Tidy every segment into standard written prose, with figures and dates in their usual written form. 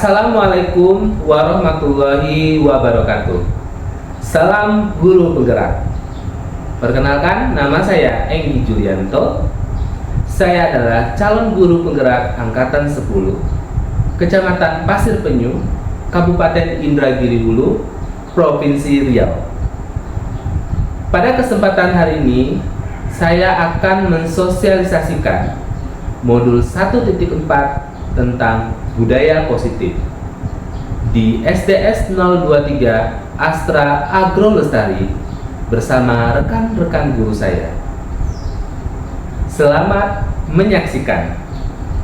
Assalamualaikum warahmatullahi wabarakatuh. Salam guru penggerak. Perkenalkan, nama saya Enggi Julianto. Saya adalah calon guru penggerak angkatan 10, Kecamatan Pasir Penyu, Kabupaten Indragiri Hulu, Provinsi Riau. Pada kesempatan hari ini, saya akan mensosialisasikan modul 1.4 tentang budaya positif di SDS 023 Astra Agro Lestari bersama rekan-rekan guru saya. Selamat menyaksikan.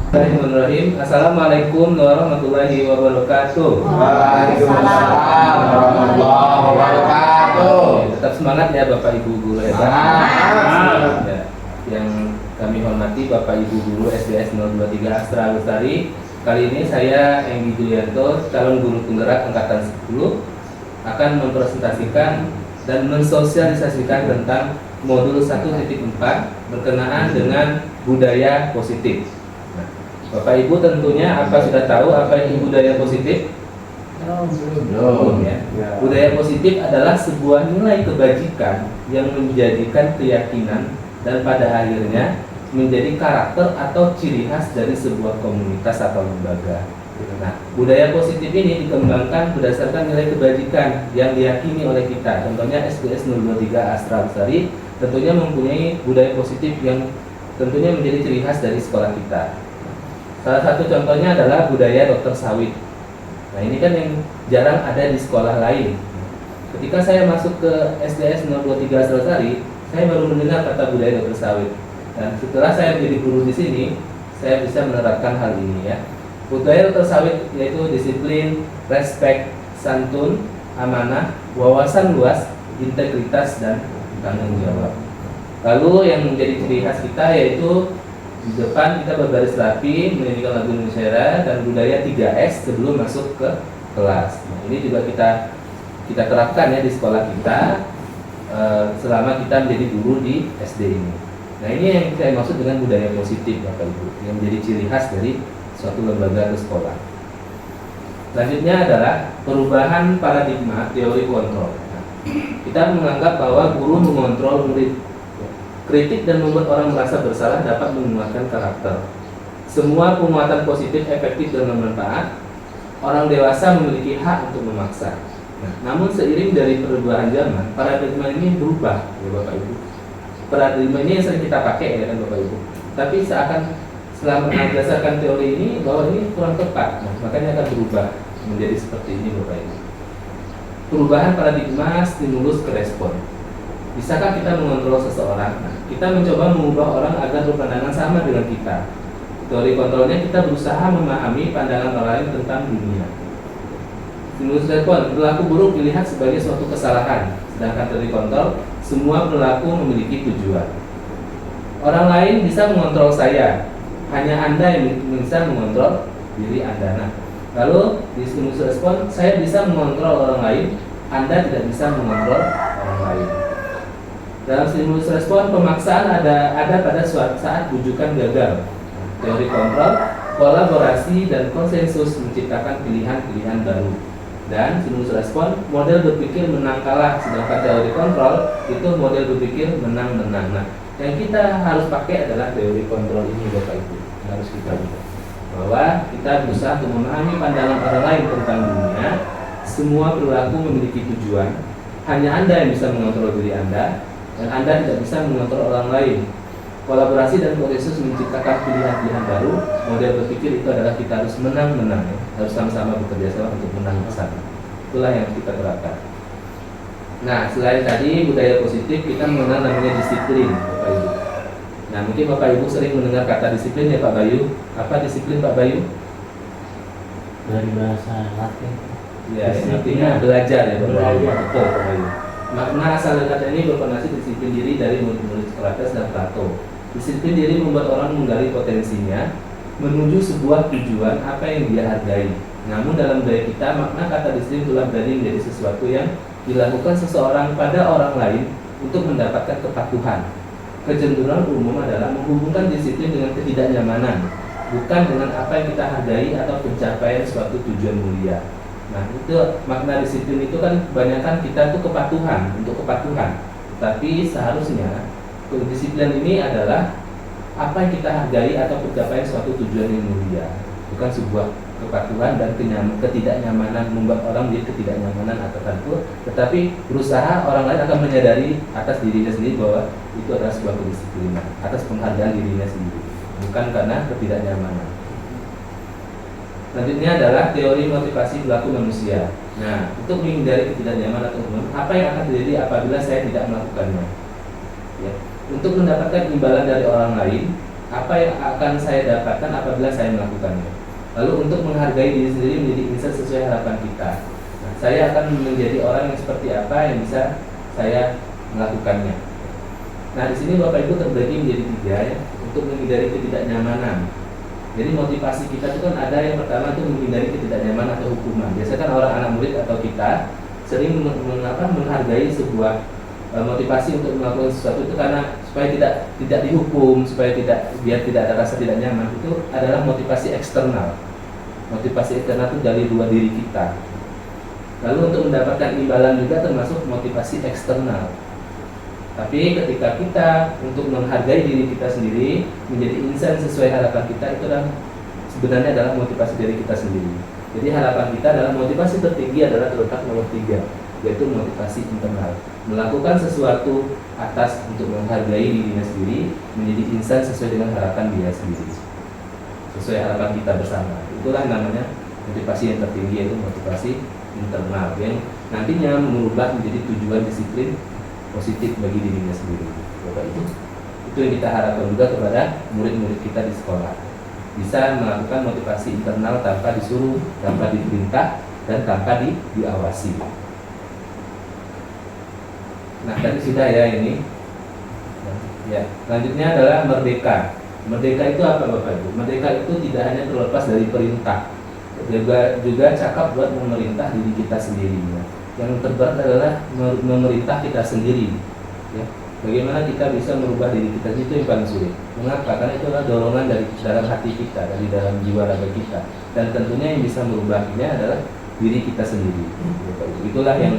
Bismillahirrahmanirrahim. Assalamualaikum warahmatullahi wabarakatuh. Waalaikumsalam warahmatullahi wabarakatuh. Tetap semangat ya Bapak Ibu guru hebat. Ya, yang kami hormati Bapak Ibu guru SDS 023 Astra Lestari. Kali ini saya Enggi Julianto, calon guru penggerak angkatan 10, akan mempresentasikan dan mensosialisasikan tentang modul 1.4 berkenaan dengan budaya positif. Nah, Bapak Ibu tentunya sudah tahu apa itu budaya positif? Belum ya. Budaya positif adalah sebuah nilai kebajikan yang menjadikan keyakinan dan pada akhirnya menjadi karakter atau ciri khas dari sebuah komunitas atau lembaga. Nah, budaya positif ini dikembangkan berdasarkan nilai kebajikan yang diyakini oleh kita. Contohnya SDS 023 Astra Lestari tentunya mempunyai budaya positif yang tentunya menjadi ciri khas dari sekolah kita. Salah satu contohnya adalah budaya dokter sawit. Nah, ini kan yang jarang ada di sekolah lain. Ketika saya masuk ke SDS 023 Astra Lestari, saya baru mendengar kata budaya dokter sawit. Dan setelah saya menjadi guru di sini, saya bisa menerapkan hal ini ya. Budaya dokter sawit yaitu disiplin, respek, santun, amanah, wawasan luas, integritas, dan tanggung jawab. Lalu yang menjadi ciri khas kita yaitu di depan kita berbaris rapi, menyanyikan lagu Indonesia Raya, dan budaya 3S sebelum masuk ke kelas. Nah, ini juga kita terapkan ya di sekolah kita selama kita menjadi guru di SD ini. Nah, ini yang saya maksud dengan budaya positif Bapak Ibu, yang menjadi ciri khas dari suatu lembaga atau sekolah. Selanjutnya adalah perubahan paradigma teori kontrol. Nah, kita menganggap bahwa guru mengontrol murid. Kritik dan membuat orang merasa bersalah dapat menguatkan karakter. Semua penguatan positif efektif dan bermanfaat. Orang dewasa memiliki hak untuk memaksa. Nah, namun seiring dari perubahan zaman, paradigma ini berubah ya Bapak Ibu. Paradigma ini yang sering kita pakai ya kan Bapak Ibu. Tapi setelah berdasarkan teori ini bahwa ini kurang tepat, nah, makanya akan berubah menjadi seperti ini Bapak Ibu. Perubahan paradigma stimulus ke respon. Bisakah kita mengontrol seseorang? Nah, kita mencoba mengubah orang agar berpandangan sama dengan kita. Teori kontrolnya kita berusaha memahami pandangan orang lain tentang dunia. Stimulus respon, perilaku buruk dilihat sebagai suatu kesalahan, sedangkan teori kontrol semua perilaku memiliki tujuan. Orang lain bisa mengontrol saya, hanya Anda yang bisa mengontrol diri Anda. Nah, lalu di stimulus respon, saya bisa mengontrol orang lain, Anda tidak bisa mengontrol orang lain. Dalam stimulus respon, pemaksaan ada pada suatu saat bujukan gagal. Teori kontrol, kolaborasi dan konsensus menciptakan pilihan-pilihan baru. Dan stimulus respon, model berpikir menang kalah, sedangkan teori kontrol itu model berpikir menang-menang. Nah, yang kita harus pakai adalah teori kontrol ini Bapak Ibu. Harus kita lihat bahwa kita berusaha untuk memahami pandangan orang lain tentang dunia. Semua perilaku memiliki tujuan. Hanya Anda yang bisa mengontrol diri Anda, dan Anda tidak bisa mengontrol orang lain. Kolaborasi dan konsensus menciptakan pilihan-pilihan baru. Model berpikir itu adalah kita harus menang-menang ya. Harus sama-sama bekerja sama untuk menang bersama. Itulah yang kita terapkan. Nah, selain tadi budaya positif, kita mengenal namanya disiplin Bapak Ibu. Nah, mungkin Bapak Ibu sering mendengar kata disiplin ya Pak Bayu. Apa disiplin Pak Bayu? Dari bahasa Latin. Ya, artinya belajar ya Bapak Bayu. Makna asal kata ini berkonotasi disiplin diri dari murid-murid Sokrates dan Plato. Disiplin diri membuat orang menggali potensinya menuju sebuah tujuan apa yang dia hargai. Namun dalam budaya kita, makna kata disiplin telah berani menjadi sesuatu yang dilakukan seseorang pada orang lain untuk mendapatkan kepatuhan. Kecenderungan umum adalah menghubungkan disiplin dengan ketidaknyamanan. bukan dengan apa yang kita hargai atau pencapaian suatu tujuan mulia. Nah, itu makna disiplin itu kan kebanyakan kita tuh kepatuhan, untuk kepatuhan. Tapi seharusnya disiplin ini adalah apa yang kita hargai atau pencapaian suatu tujuan yang mulia, bukan sebuah kepatuhan dan ketidaknyamanan, membuat orang menjadi ketidaknyamanan atau tertentu, tetapi berusaha orang lain akan menyadari atas dirinya sendiri bahwa itu adalah sebuah kedisiplinan, atas penghargaan dirinya sendiri, bukan karena ketidaknyamanan. Selanjutnya adalah teori motivasi perilaku manusia. Nah, untuk menghindari ketidaknyamanan atau apa yang akan terjadi apabila saya tidak melakukannya? Ya. Untuk mendapatkan imbalan dari orang lain, apa yang akan saya dapatkan apabila saya melakukannya? Lalu untuk menghargai diri sendiri menjadi insan sesuai harapan kita. Nah, saya akan menjadi orang yang seperti apa yang bisa saya melakukannya. Nah, di sini Bapak Ibu terbagi menjadi 3 ya, untuk menghindari ketidaknyamanan. Jadi motivasi kita itu kan ada yang pertama itu menghindari ketidaknyamanan atau hukuman. Biasanya kan orang anak murid atau kita sering menghargai sebuah motivasi untuk melakukan sesuatu itu karena supaya tidak dihukum, supaya biar tidak ada rasa tidak nyaman. Itu adalah motivasi eksternal. Motivasi eksternal itu dari luar diri kita. Lalu untuk mendapatkan imbalan juga termasuk motivasi eksternal. Tapi ketika kita untuk menghargai diri kita sendiri, menjadi insan sesuai harapan kita, itu sebenarnya adalah motivasi dari kita sendiri. Jadi harapan kita adalah motivasi tertinggi adalah terletak nomor 3, yaitu motivasi internal. Melakukan sesuatu atas untuk menghargai dirinya sendiri, menjadi insan sesuai dengan harapan dia sendiri, sesuai harapan kita bersama. Itulah namanya motivasi yang tertinggi, yaitu motivasi internal yang nantinya merubah menjadi tujuan disiplin positif bagi dirinya sendiri. Bapak itu yang kita harapkan juga kepada murid-murid kita di sekolah, bisa melakukan motivasi internal tanpa disuruh, tanpa diperintah, dan tanpa diawasi. Nah, tadi sudah ya ini. Ya, selanjutnya adalah merdeka. Merdeka itu apa Bapak Ibu? Merdeka itu tidak hanya terlepas dari perintah, juga cakap buat memerintah diri kita sendiri. Ya. Yang terberat adalah memerintah kita sendiri. Ya. Bagaimana kita bisa merubah diri kita, itu yang paling sulit. Mengapa? Karena itu adalah dorongan dari dalam hati kita, dari dalam jiwa raga kita. Dan tentunya yang bisa merubahnya adalah diri kita sendiri. Itulah yang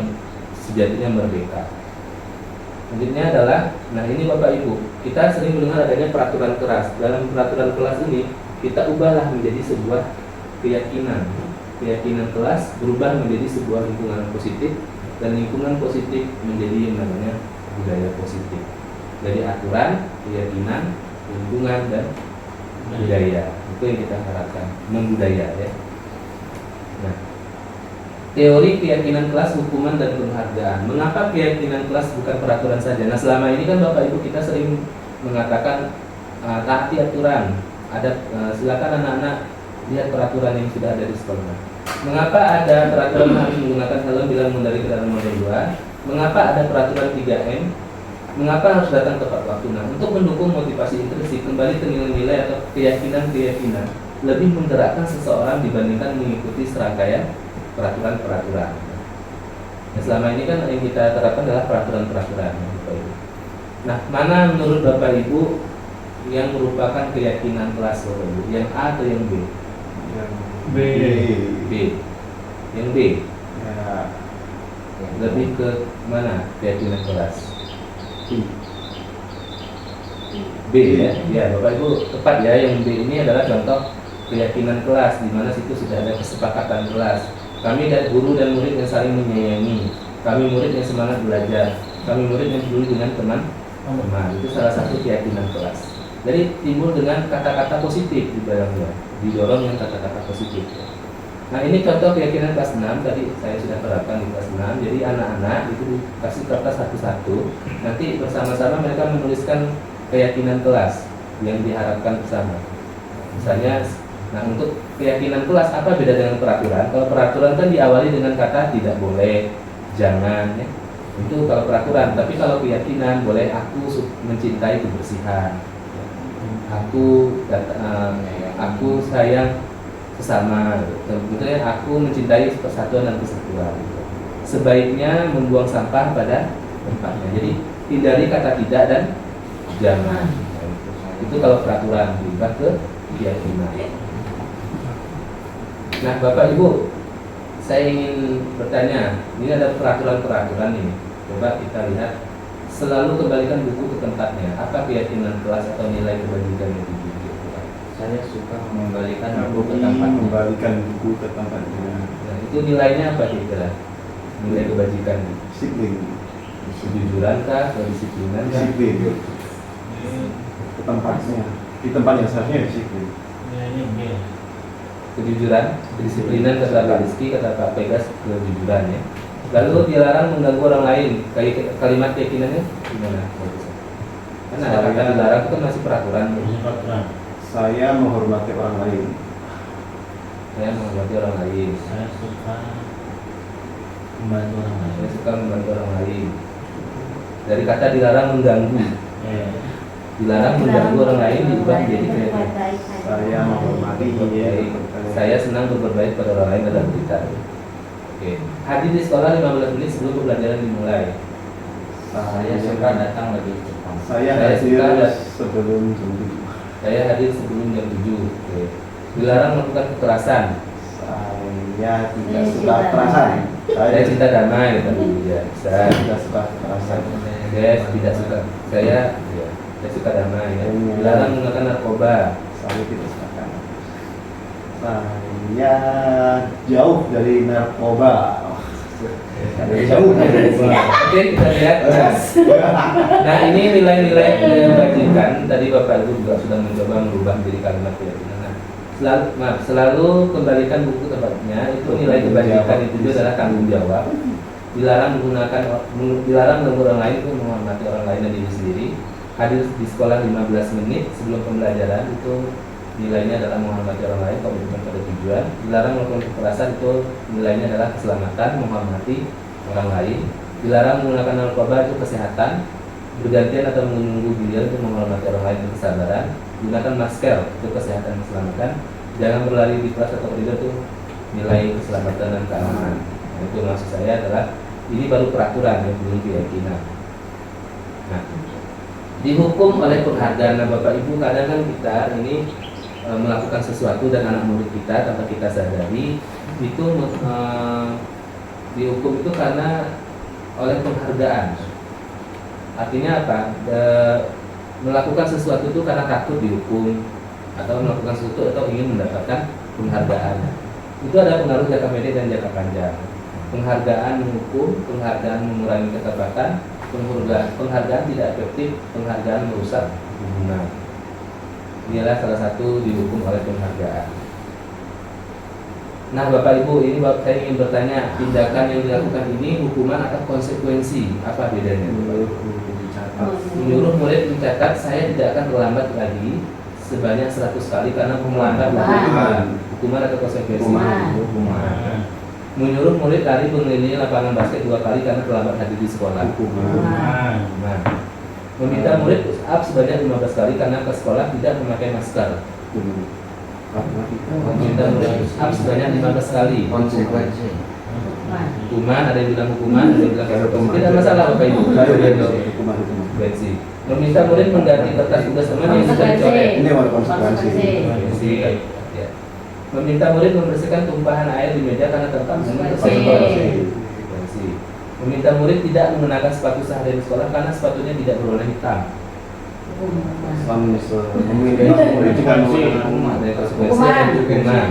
sejatinya merdeka. Selanjutnya adalah, nah ini Bapak Ibu, kita sering mendengar adanya peraturan keras. Dalam peraturan kelas ini, kita ubahlah menjadi sebuah keyakinan. Keyakinan kelas berubah menjadi sebuah lingkungan positif, dan lingkungan positif menjadi yang namanya budaya positif. Jadi aturan, keyakinan, lingkungan, dan budaya. Itu yang kita harapkan, membudaya ya. Nah, teori keyakinan kelas, hukuman, dan penghargaan. Mengapa keyakinan kelas bukan peraturan saja? Nah, selama ini kan Bapak Ibu kita sering mengatakan taati aturan. Ada silakan anak-anak lihat peraturan yang sudah ada di sekolah. Mengapa ada peraturan harus menggunakan helm bila mengendarai kendaraan roda 2? Mengapa ada peraturan 3M? Mengapa harus datang tepat waktu? Nah, untuk mendukung motivasi intrinsik, kembali ke nilai-nilai atau keyakinan-keyakinan, lebih menggerakkan seseorang dibandingkan mengikuti serangkaian peraturan-peraturan. Nah, selama ini kan yang kita terapkan adalah peraturan-peraturan. Nah, mana menurut Bapak Ibu yang merupakan keyakinan kelas Bapak Ibu? Yang A atau yang B? Yang B. B. Yang B. Ya. Lebih ke mana keyakinan kelas? B ya. Ya, Bapak Ibu tepat ya. Yang B ini adalah contoh keyakinan kelas, di mana situ sudah ada kesepakatan kelas. Kami dan guru dan murid yang saling menyayangi. Kami murid yang semangat belajar. Kami murid yang peduli dengan teman-teman. Itu salah satu keyakinan kelas. Jadi timbul dengan kata-kata positif di dalamnya, didorong dengan kata-kata positif. Nah, ini contoh keyakinan kelas 6, tadi saya sudah terapkan di kelas 6. Jadi anak-anak itu dikasih kertas satu-satu, nanti bersama-sama mereka menuliskan keyakinan kelas yang diharapkan bersama. Misalnya, nah untuk keyakinan kelas apa beda dengan peraturan? Kalau peraturan kan diawali dengan kata tidak boleh, jangan ya. Itu kalau peraturan, tapi kalau keyakinan boleh aku mencintai kebersihan. Aku sayang sesama, sebetulnya aku mencintai persatuan dan kesatuan. Sebaiknya membuang sampah pada tempatnya. Jadi hindari kata tidak dan jangan. Itu kalau peraturan. Diubah ke keyakinan. Nah, Bapak Ibu, saya ingin bertanya, ini ada peraturan-peraturan ini. Coba kita lihat, selalu kembalikan buku ke tempatnya. Apa keyakinan kelas atau nilai kebajikan yang dibutuhkan? Saya suka mengembalikan Aku buku ke tempatnya. kembalikan buku ke tempatnya. Nah, itu nilainya apa kira-kira? Nilai kebajikan, Disiplin. kejujuran kah, kedisiplinan kah? Disiplin. Ke tempatnya. Di tempat yang seharusnya disiplin. Kejujuran, kedisiplinan kata Pak Rizky, kata Pak Pegas, kejujuran ya. Lalu dilarang mengganggu orang lain. Kalimat keyakinannya gimana? Kan ada kata dilarang itu kan masih peraturan. Saya menghormati orang lain. Saya menghormati orang lain. Saya suka membantu orang Saya lain. suka membantu orang lain. Dari kata dilarang mengganggu, dilarang mengganggu orang lain diubah menjadi kreatif. Saya menghormati. Saya senang berbuat baik pada orang lain dalam berita. Oke. Hadir di sekolah 15 menit sebelum pembelajaran dimulai. Saya suka datang lebih cepat. Saya Saya hadir suka. sebelum jam 7. Saya hadir sebelum jam 7. Oke. Dilarang melakukan kekerasan. Saya tidak suka kekerasan. Saya cinta damai tadi ya. Saya tidak suka kekerasan. tidak suka. Saya suka damai ya. Dilarang menggunakan narkoba. Saya tidak suka kekerasan. Saya jauh dari narkoba. Jauh dari narkoba. Oke, kita lihat. Nah, ini nilai-nilai kebajikan. Tadi Bapak Ibu juga sudah mencoba merubah menjadi kalimat keyakinan. Nah, selalu kembalikan buku ke tempatnya. Itu nilai kebajikan itu juga adalah tanggung jawab. Dilarang mengganggu orang lain, itu menghormati orang lain dan diri sendiri. Hadir di sekolah 15 menit sebelum pembelajaran, itu nilainya adalah menghormati orang lain, komitmen pada tujuan. Dilarang melakukan kekerasan, itu nilainya adalah keselamatan, menghormati orang lain. Dilarang menggunakan narkoba, itu kesehatan. Bergantian atau menunggu giliran, itu menghormati orang lain, itu kesabaran. Gunakan masker, itu kesehatan dan keselamatan. Jangan berlari di kelas atau koridor, itu nilai keselamatan dan keamanan. Nah, itu maksud saya adalah ini baru peraturan yang belum keyakinan. Nah, dihukum oleh penghargaan. Nah, Bapak Ibu, kadang kan kita ini melakukan sesuatu dan anak murid kita tanpa kita sadari itu dihukum itu karena oleh penghargaan. Artinya apa? Melakukan sesuatu itu karena takut dihukum atau melakukan sesuatu atau ingin mendapatkan penghargaan. Itu ada pengaruh jangka pendek dan jangka panjang. Penghargaan menghukum, penghargaan mengurangi ketepatan, penghargaan tidak efektif, penghargaan merusak hubungan. Inilah salah satu dihukum oleh penghargaan. Nah, Bapak Ibu, ini saya ingin bertanya, tindakan yang dilakukan ini hukuman atau konsekuensi? Apa bedanya? Menyuruh murid mencatat, saya tidak akan terlambat lagi sebanyak 100 kali karena melambat hukuman atau konsekuensi? Hukuman. Menyuruh murid lari mengelilingi lapangan basket 2 kali karena terlambat hadir di sekolah? Hukuman. Meminta murid push up sebanyak 15 kali karena ke sekolah tidak memakai masker? Meminta murid push up sebanyak 15 kali? Konsekuensi. Hukuman, ada yang bilang hukuman, ada yang bilang konsekuensi. Tidak masalah Bapak Ibu. Konsekuensi. Meminta murid mengganti kertas tugas teman yang sudah dicoret? Ini konsekuensi. Konsekuensi. Ya. Meminta murid membersihkan tumpahan air di meja karena tempat Konsekuensi. Meminta murid tidak mengenakan sepatu sehari di sekolah karena sepatunya tidak berwarna hitam? Meminta murid juga Ada konsekuensi dan hukuman.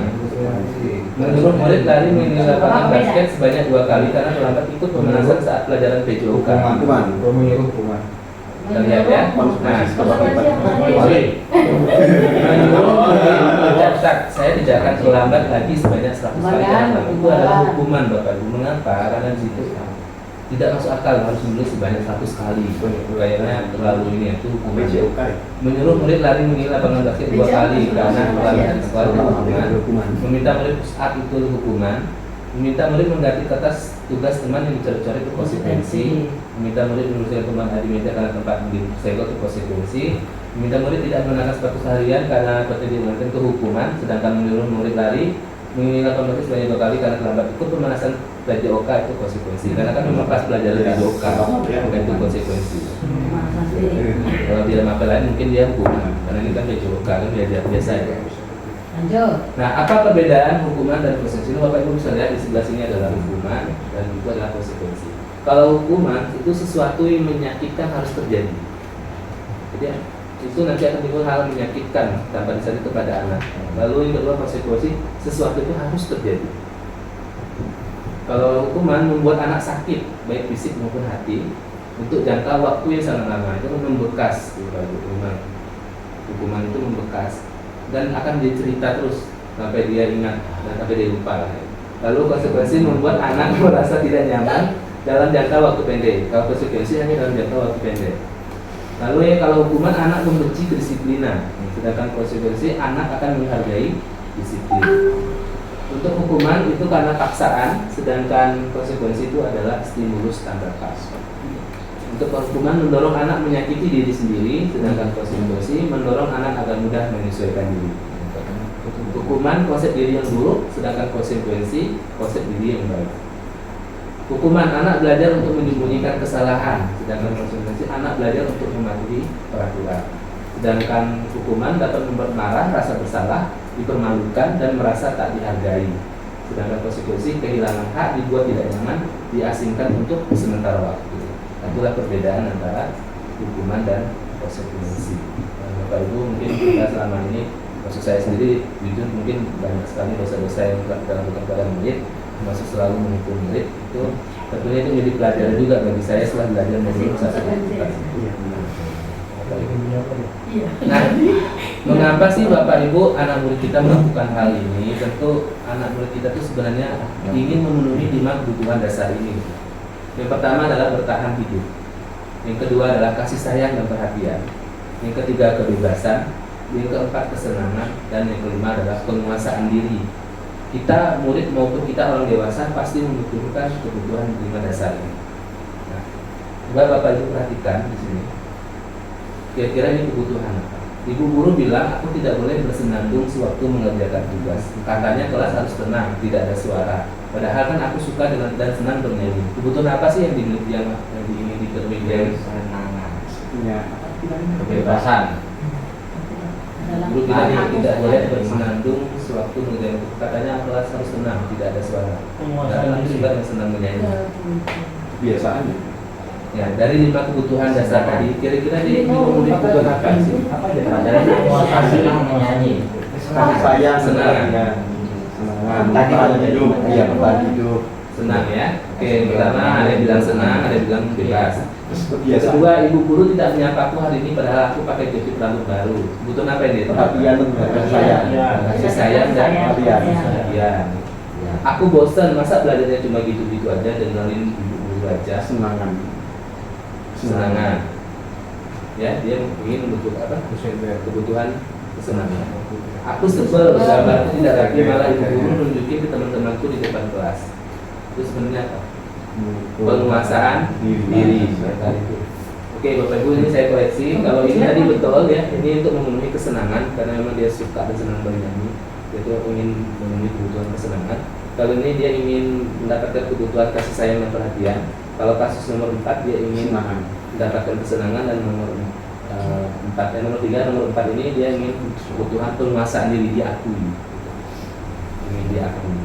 Menyuruh murid lari mengelilingi lapangan basket sebanyak 2 kali karena terlambat ikut pemanasan saat pelajaran PJOK? Hukuman. Kita lihat ya. Nah, mencatat, saya tidak akan terlambat lagi sebanyak 100 kali. Itu adalah hukuman Bapak Ibu. Mengapa? Karena di situ tidak masuk akal harus menulis sebanyak 100 kali. Kayaknya terlalu ini itu hukuman. Menyuruh murid lari mengelilingi lapangan basket 2 kali karena terlambat di sekolah itu hukuman. Meminta murid push up itu hukuman. Meminta murid mengganti kertas tugas teman yang dicoret-coret itu konsekuensi. Meminta murid membersihkan tumpahan air di meja karena tempat disegel itu konsekuensi. Meminta murid tidak mengenakan sepatu seharian karena seperti diingatkan itu hukuman. Sedangkan menyuruh murid lari Mengingat otomatis sebanyak 2 kali karena terlambat ikut pemanasan PJOK itu konsekuensi. Karena kan memang pas belajar PJOK bukan itu konsekuensi. Kalau dia mapel lain mungkin dia hukuman karena ini kan PJOK kan biasa ya. Lanjut. Nah, apa perbedaan hukuman dan konsekuensi? Bapak Ibu bisa lihat di sebelah sini adalah hukuman dan itu adalah konsekuensi. Kalau hukuman itu sesuatu yang menyakitkan harus terjadi. Jadi itu nanti akan timbul hal menyakitkan tanpa disadari kepada anak. Lalu yang kedua konsekuensi, sesuatu itu harus terjadi. Kalau hukuman membuat anak sakit baik fisik maupun hati untuk jangka waktu yang sangat lama, itu membekas. Hukuman itu membekas dan akan dicerita terus sampai dia ingat dan sampai dia lupa. Lalu konsekuensi membuat anak merasa tidak nyaman dalam jangka waktu pendek. Kalau konsekuensi hanya dalam jangka waktu pendek. Lalu kalau hukuman anak membenci kedisiplinan, sedangkan konsekuensi anak akan menghargai disiplin. Untuk hukuman itu karena paksaan, sedangkan konsekuensi itu adalah stimulus tanda pas. Untuk hukuman mendorong anak menyakiti diri sendiri, sedangkan konsekuensi mendorong anak agar mudah menyesuaikan diri. Hukuman konsep diri yang buruk, sedangkan konsekuensi konsep diri yang baik. Hukuman anak belajar untuk menyembunyikan kesalahan, sedangkan konsekuensi anak belajar untuk mematuhi peraturan. Sedangkan hukuman dapat membuat marah, rasa bersalah, dipermalukan dan merasa tak dihargai. Sedangkan konsekuensi kehilangan hak, dibuat tidak nyaman, diasingkan untuk sementara waktu. Itulah perbedaan antara hukuman dan konsekuensi. Bapak Ibu mungkin kita selama ini, maksud saya sendiri jujur mungkin banyak sekali dosa-dosa yang kita lakukan pada murid, termasuk selalu menghukum murid. Itu tentunya itu menjadi pelajaran juga bagi saya setelah belajar mengenai satu edukasi. Nah, mengapa sih Bapak Ibu anak murid kita melakukan hal ini? Tentu anak murid kita itu sebenarnya ingin memenuhi 5 kebutuhan dasar ini. Yang pertama adalah bertahan hidup. Yang kedua adalah kasih sayang dan perhatian. Yang ketiga kebebasan. Yang keempat kesenangan. Dan yang kelima adalah penguasaan diri. Kita murid maupun kita orang dewasa pasti membutuhkan kebutuhan 5 dasar ini. Nah, coba Bapak Ibu perhatikan di sini. Kira-kira ini kebutuhan apa? Ibu guru bilang aku tidak boleh bersenandung sewaktu mengerjakan tugas. Katanya kelas harus tenang, tidak ada suara. Padahal kan aku suka dengan dan senang bernyanyi. Kebutuhan apa sih yang ingin dipenuhi dari Kesenangan, kebebasan? Guru bilang tidak boleh bersenandung sewaktu mengerjakan tugas. Katanya kelas harus tenang, tidak ada suara. Padahal aku suka dan senang bernyanyi. Biasanya. Ya, dari 5 kebutuhan dasar tadi, kira-kira dia memenuhi kebutuhan apa sih? Apa aja? senang menyanyi. Kasih sayang, Senang. senang. Bertahan hidup, iya bertahan hidup. Senang ya. Oke, pertama ada yang bilang senang, ada yang bilang bebas. Biasa. Kedua, ibu guru tidak menyapa aku hari ini padahal aku pakai jepit rambut baru. Kebutuhan apa ini? Perhatian dan kasih sayang. Kasih sayang dan Perhatian. perhatian. Aku bosan, masa belajarnya cuma gitu-gitu aja, dengerin ibu guru aja. Kesenangan. Ya, dia ingin membutuhkan apa? Kebutuhan kesenangan. Aku sebel, gambarku tidak rapi, malah ibu guru nunjukin ke teman-temanku di depan kelas. Itu sebenarnya apa? Penguasaan diri. Oke, Bapak Ibu, ini saya koreksi. Kalau ini tadi betul ya, ini untuk memenuhi kesenangan karena memang dia suka dan senang bernyanyi. Dia ingin memenuhi kebutuhan kesenangan. Kalau ini dia ingin mendapatkan kebutuhan kasih sayang dan perhatian. Kalau kasus nomor 4 dia ingin mendapatkan kesenangan, dan nomor 4 ini dia ingin kebutuhan penguasaan diri, diakui. Ingin diakui.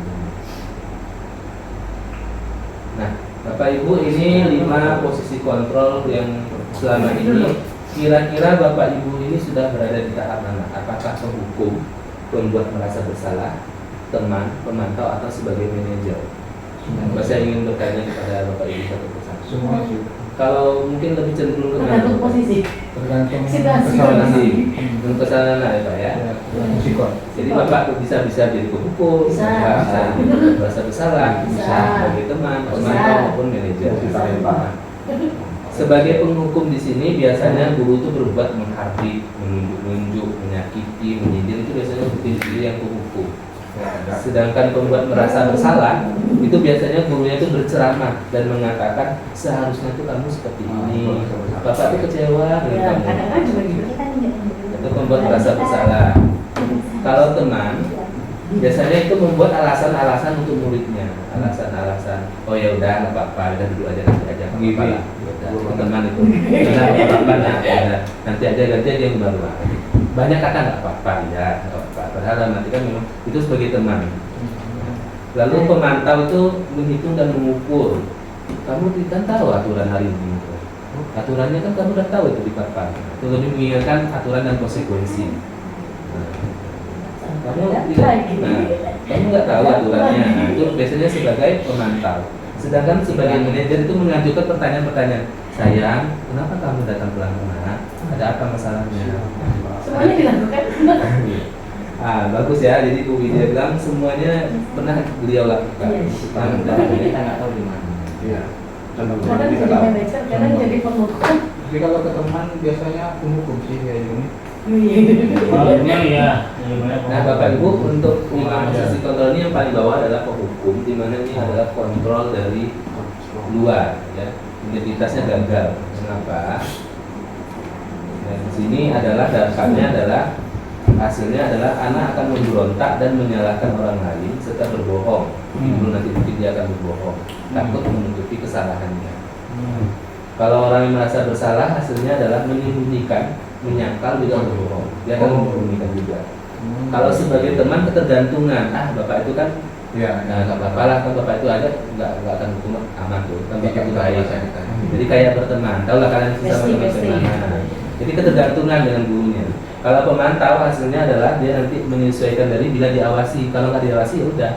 Nah, Bapak Ibu, ini 5 posisi kontrol yang selama ini kira-kira Bapak Ibu ini sudah berada di tahap mana? Apakah penghukum, pembuat merasa bersalah, teman, pemantau, atau sebagai manajer? Saya ingin bertanya kepada Bapak Ibu satu persatu. Semua sih. Kalau mungkin lebih cenderung ke Tergantung posisi. Tergantung posisi, belum kesana ya Pak ya. sikon. Jadi Bapak bisa jadi penghukum, Bisa. bisa jadi merasa bersalah, Bisa. sebagai teman, Bisa. pemantau maupun manajer. Sebagai penghukum di sini biasanya guru itu berbuat menghardik, menunjuk, menyakiti, menyindir, itu biasanya diri yang penghukum. Sedangkan pembuat merasa bersalah itu biasanya gurunya itu berceramah dan mengatakan seharusnya itu kamu seperti ini. Bapak itu kecewa dengan kamu. Kadang-kadang juga gitu. Itu pembuat merasa bersalah. Kalau teman biasanya itu membuat alasan-alasan untuk muridnya, alasan-alasan. Oh ya udah nggak apa-apa, udah duduk aja nanti aja. Nggak apa-apa lah. Ya udah, itu teman itu. Karena nggak apa-apa nah, ya udah. Nanti aja ganti aja yang baru. Banyak kata nggak apa-apa ya, nggak apa-apa. Padahal nanti kan memang itu sebagai teman. Lalu pemantau itu menghitung dan mengukur. Kamu kan tahu aturan hari ini. Aturannya kan kamu udah tahu itu di papan. Itu lebih mengingatkan aturan dan konsekuensi. Kamu kamu nggak tahu aturannya. Nah, itu biasanya sebagai pemantau. Sedangkan sebagai manajer itu mengajukan pertanyaan-pertanyaan. Sayang, kenapa kamu datang lama? Ada apa masalahnya? Semuanya dilakukan. Bagus ya. Jadi Bu Widya bilang semuanya pernah beliau lakukan. Tapi kita nggak tahu di mana. Iya. Contoh Kadang kita jadi tahu. manajer, kadang jadi penghukum. Tapi kalau ke teman biasanya penghukum sih kayak gini. Kalau memang ya. Nah, Bapak Ibu, untuk 5 posisi kontrol ini yang paling bawah adalah penghukum, di mana ini adalah kontrol dari luar, ya. Identitasnya gagal. Kenapa? Nah, di sini adalah daftarnya adalah hasilnya adalah anak akan memberontak dan menyalahkan orang lain serta berbohong. Dulu nanti mungkin dia akan berbohong, takut menutupi kesalahannya. Kalau orang yang merasa bersalah, hasilnya adalah menyembunyikan, menyangkal juga berbohong. Dia akan menyembunyikan juga. Kalau sebagai teman ketergantungan, bapak itu kan, nah nggak apa-apa lah, kan bapak itu aja nggak akan hukum aman tuh, kan bapak itu baik. Jadi kayak berteman, tahu lah kalian susah bagaimana. Jadi ketergantungan dengan gurunya. Kalau pemantau hasilnya adalah dia nanti menyesuaikan dari bila diawasi. Kalau nggak diawasi ya udah.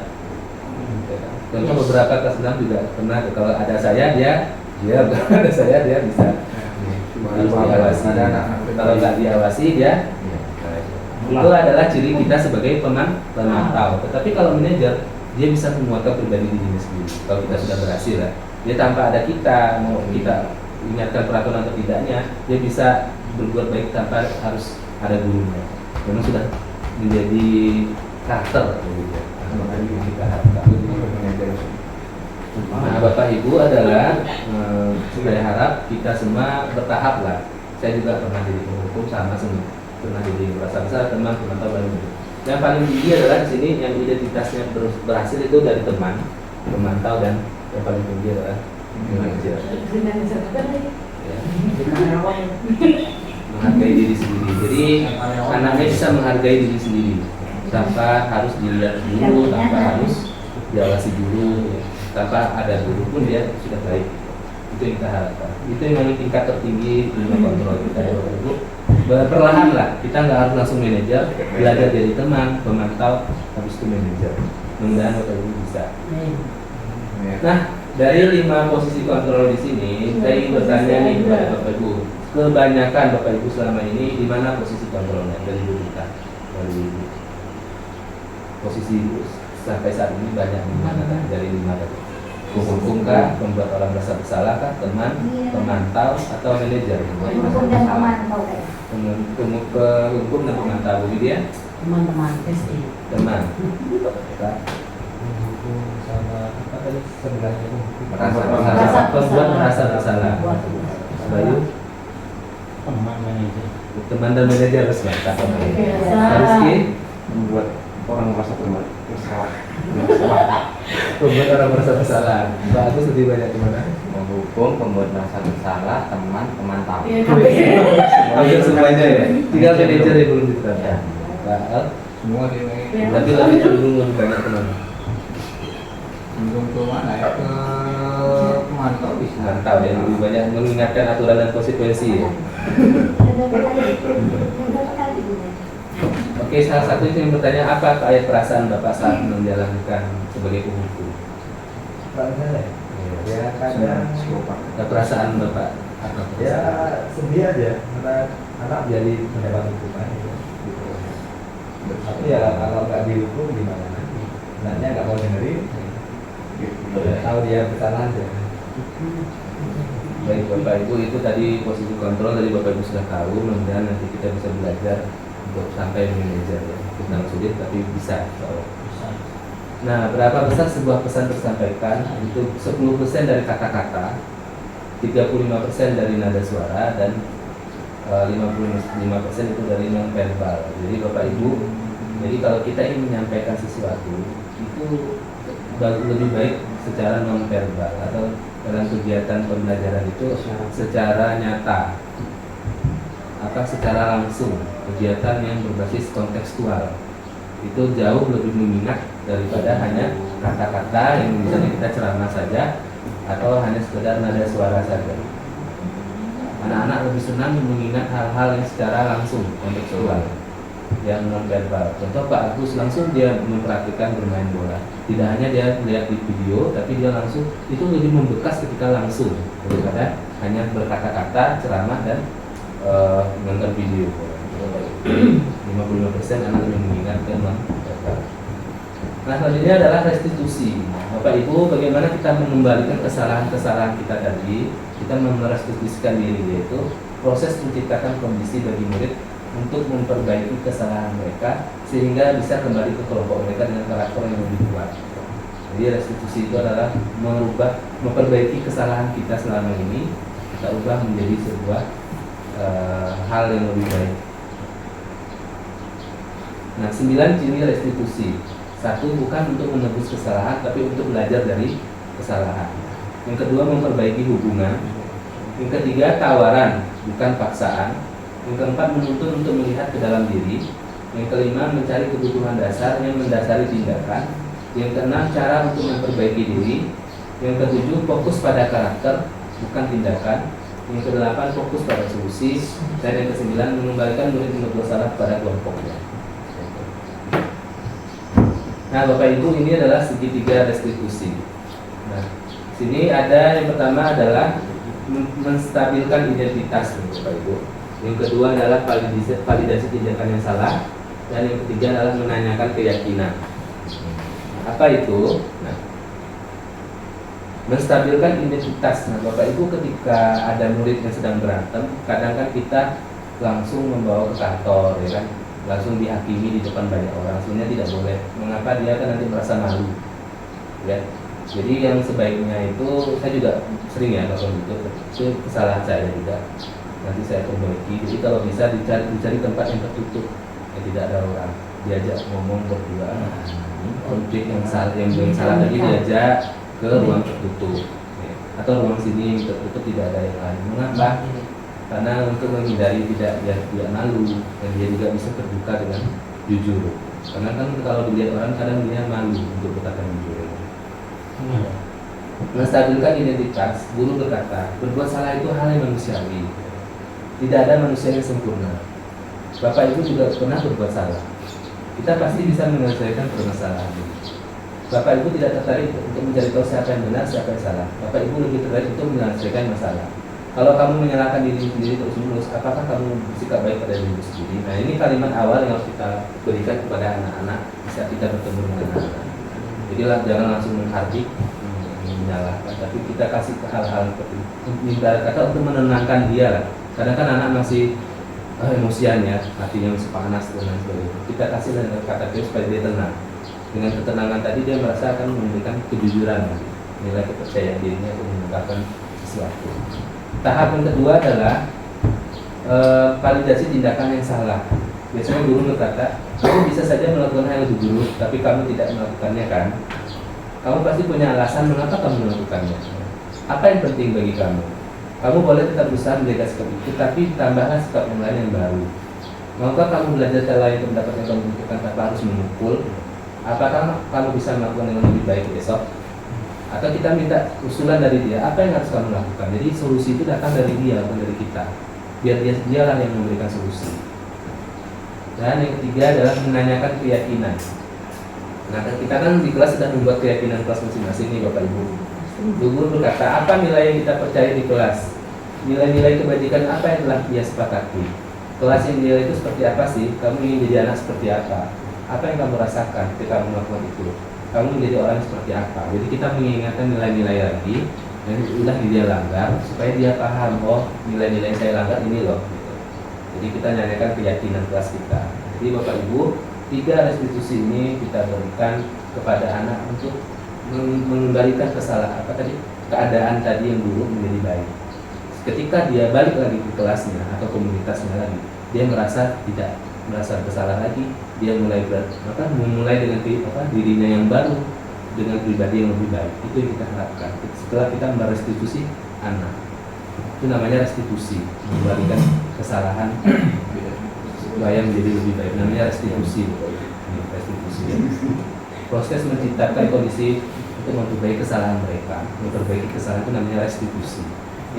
Contoh beberapa kelas 6 juga pernah tuh, kalau ada saya dia ada saya dia bisa harus diawasi. Kalau nggak diawasi dia itu adalah ciri kita sebagai pemantau. Tetapi kalau manajer dia bisa menguatkan pribadi dirinya sendiri. Kalau kita sudah berhasil lah, dia tanpa ada kita mau kita ingatkan peraturan atau tidaknya, dia bisa berbuat baik tanpa harus ada gurunya. Memang sudah menjadi karakter gitu. Makanya kita harapkan. Nah, Bapak Ibu adalah saya harap kita semua bertahap lah. Saya juga pernah jadi penghukum sama pernah jadi merasa besar teman pemantau baru. Yang paling tinggi adalah di sini yang identitasnya berhasil itu dari teman, pemantau, dan yang paling tinggi adalah manajer. Menghargai diri sendiri. Jadi anaknya bisa menghargai diri sendiri tanpa harus dilihat dulu, tanpa harus diawasi dulu, tanpa ada guru pun dia sudah baik. Itu yang kita harapkan. Itu yang memang tingkat tertinggi ilmu kontrol kita ya Bapak Ibu. Perlahan lah, kita nggak harus langsung manajer, belajar dari teman, pemantau, habis itu manajer. Mudah-mudahan Bapak Ibu bisa. Nah, dari 5 posisi kontrol di sini, saya ingin bertanya nih kepada Bapak Ibu. Kebanyakan Bapak Ibu selama ini di mana posisi kontrolnya dari dulu kita? Dari posisi sampai saat ini banyak di mana dari 5 tadi? Hukum kah, membuat orang merasa bersalah kah, teman, pemantau, atau manajer? Hukum dan pemantau. Hukum dan pemantau, Bu Widya? Teman-teman SD. Teman. Sama apa tadi sebenarnya Membuat merasa bersalah. Bayu? Teman manajer. Teman dan manajer harus mantap. Rizky? Membuat orang merasa bersalah. Membuat orang merasa bersalah. Pak Agus lebih banyak di mana? menghukum, pembuat merasa bersalah, teman, pemantau. Hampir semuanya ya. Tinggal manajer yang belum ditetapkan. Pak Al? Semua di ini. Tapi lebih cenderung lebih banyak teman. Cenderung ke mana ya? Ke pemantau bisa. Mantap ya, lebih banyak mengingatkan aturan dan konsekuensi ya. Oke, salah satu itu yang bertanya apa kayak perasaan Bapak saat menjalankan sebagai penghukum? Ya kadang Perasaan Bapak apa? ya sedih aja karena anak jadi mendapat hukuman gitu. Tapi ya kalau nggak dihukum gimana nanti? Anaknya nggak mau dengerin, tahu dia bersalah aja. Baik Bapak Ibu, itu tadi posisi kontrol dari Bapak Ibu sudah tahu. Mudah-mudahan nanti kita bisa belajar untuk sampai manajer ya. Itu sulit tapi bisa. Nah, berapa besar sebuah pesan tersampaikan? Itu 10% dari kata-kata, 35% dari nada suara, dan 55% itu dari non verbal. Jadi Bapak Ibu Jadi kalau kita ingin menyampaikan sesuatu itu lebih baik secara non verbal atau dalam kegiatan pembelajaran itu secara nyata, secara langsung, kegiatan yang berbasis kontekstual itu jauh lebih mengingat daripada hanya kata-kata yang misalnya kita ceramah saja atau hanya sekedar nada suara saja. Anak-anak lebih senang mengingat hal-hal yang secara langsung, kontekstual, yang non verbal. Contoh Pak Agus langsung dia memperhatikan bermain bola. Tidak hanya dia melihat di video, tapi dia langsung itu lebih membekas ketika langsung daripada hanya berkata-kata, ceramah dan nonton video. 55% anak lebih mengingat ke non verbal. Nah, selanjutnya adalah restitusi. Bapak Ibu, bagaimana kita mengembalikan kesalahan-kesalahan kita tadi? Kita merestitusikan diri, yaitu proses menciptakan kondisi bagi murid untuk memperbaiki kesalahan mereka sehingga bisa kembali ke kelompok mereka dengan karakter yang lebih kuat. Jadi restitusi itu adalah memperbaiki kesalahan kita selama ini, kita ubah menjadi sebuah hal yang lebih baik. Nah, 9 ciri restitusi. 1, bukan untuk menebus kesalahan, tapi untuk belajar dari kesalahan. Yang kedua, memperbaiki hubungan. Yang ketiga, tawaran, bukan paksaan. Yang keempat, menuntun untuk melihat ke dalam diri. Yang kelima, mencari kebutuhan dasar yang mendasari tindakan. Yang keenam, cara untuk memperbaiki diri. Yang ketujuh, fokus pada karakter, bukan tindakan. Yang kedelapan, fokus pada solusi. Dan yang kesembilan, mengembalikan murid yang bersalah pada kelompoknya. Nah, Bapak Ibu, ini adalah segitiga restitusi. Nah, sini ada yang pertama adalah menstabilkan identitas, Bapak Ibu. Yang kedua adalah validasi tindakan yang salah, dan yang ketiga adalah menanyakan keyakinan. Apa itu? Nah, menstabilkan identitas. Nah, Bapak Ibu, ketika ada murid yang sedang berantem, kadang kan kita langsung membawa ke kantor, ya kan? Langsung dihakimi di depan banyak orang. Sebenarnya tidak boleh. Mengapa? Dia kan nanti merasa malu, ya. Jadi yang sebaiknya itu, saya juga sering ya kalau itu kesalahan saya juga. Nanti saya perbaiki. Jadi kalau bisa dicari tempat yang tertutup, yang tidak ada orang, diajak ngomong berdua. Konflik yang salah tadi diajak ke ruang tertutup, ya. Atau ruang sini yang tertutup tidak ada yang lain. Mengapa? Karena untuk menghindari dia malu, dan dia juga bisa terbuka dengan jujur. Karena kan kalau dilihat orang kadang dia malu untuk berkata jujur. Menstabilkan identitas, guru berkata, berbuat salah itu hal yang manusiawi. Tidak ada manusia yang sempurna. Bapak Ibu juga pernah berbuat salah. Kita pasti bisa menyelesaikan permasalahan ini. Bapak Ibu tidak tertarik untuk mencari tahu siapa yang benar, siapa yang salah. Bapak Ibu lebih tertarik untuk menyelesaikan masalah. Kalau kamu menyalahkan diri sendiri terus-menerus, apakah kamu bersikap baik pada diri sendiri? Nah, ini kalimat awal yang harus kita berikan kepada anak-anak saat kita bertemu dengan anak-anak. Jadi jangan langsung menghardik, menyalahkan, tapi kita kasih ke hal-hal seperti minta kata untuk menenangkan dia lah. Kadang kan anak masih emosian ya, hatinya masih panas dan lain sebagainya. Kita kasih dengan kata dia supaya dia tenang. Dengan ketenangan tadi dia merasa akan memberikan kejujuran, nilai kepercayaan dirinya untuk mengungkapkan sesuatu. Tahap yang kedua adalah validasi tindakan yang salah. Biasanya guru berkata, kamu bisa saja melakukan hal yang lebih buruk, tapi kamu tidak melakukannya kan? Kamu pasti punya alasan mengapa kamu melakukannya. Apa yang penting bagi kamu? Kamu boleh tetap berusaha menjaga sikap itu, tapi tambahlah sikap yang lain yang baru. Maukah kamu belajar cara lain untuk mendapatkan yang kamu butuhkan tanpa harus memukul? Apakah kamu bisa melakukan yang lebih baik besok? Atau kita minta usulan dari dia, apa yang harus kamu lakukan? Jadi solusi itu datang dari dia, bukan dari kita. Biar dialah yang memberikan solusi. Dan yang ketiga adalah menanyakan keyakinan. Nah, kita kan di kelas sudah membuat keyakinan kelas masing-masing nih Bapak Ibu. Guru berkata, apa nilai yang kita percaya di kelas? Nilai-nilai kebajikan apa yang telah dia sepakati? Kelas yang nilai itu seperti apa sih? Kamu ingin jadi anak seperti apa? Apa yang kamu rasakan ketika kamu melakukan itu? Kamu menjadi orang seperti apa? Jadi kita mengingatkan nilai-nilai lagi yang sudah dia langgar supaya dia paham, oh nilai-nilai yang saya langgar ini loh gitu. Jadi kita nanyakan keyakinan kelas kita. Jadi Bapak Ibu, 3 restitusi ini kita berikan kepada anak untuk mengembalikan kesalahan keadaan tadi yang dulu menjadi baik. Ketika dia balik lagi ke kelasnya atau komunitasnya lagi, dia merasa tidak merasa bersalah lagi, dia memulai dengan dirinya yang baru dengan pribadi yang lebih baik. Itu yang kita harapkan. Setelah kita merestitusi anak, itu namanya restitusi, mengembalikan kesalahan supaya menjadi lebih baik. Namanya restitusi. Proses menciptakan kondisi untuk memperbaiki kesalahan mereka, memperbaiki kesalahan itu namanya restitusi.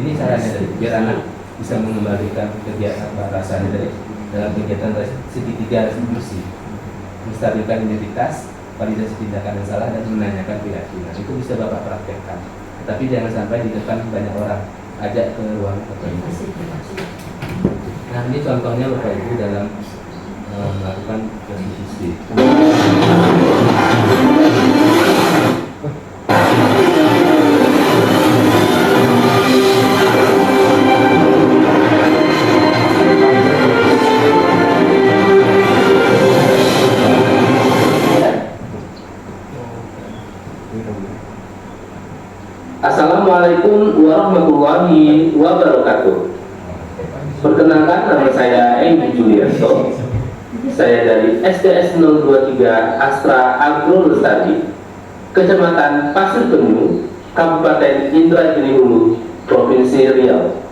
Ini caranya biar anak bisa mengembalikan kegiatan rasanya dari dalam kegiatan segitiga restitusi, menstabilkan identitas, validasi tindakan yang salah, dan menanyakan keyakinan. Itu bisa Bapak praktekkan, tapi jangan sampai di depan banyak orang, ajak ke ruang tertutup. Nah, ini contohnya Bapak Ibu dalam melakukan restitusi. Assalamualaikum warahmatullahi wabarakatuh. Perkenalkan, nama saya Eng Julianto. Saya dari SDS 023 Astra Agro Lestari, Kecamatan Pasir Penyu, Kabupaten Indragiri Hulu, Provinsi Riau.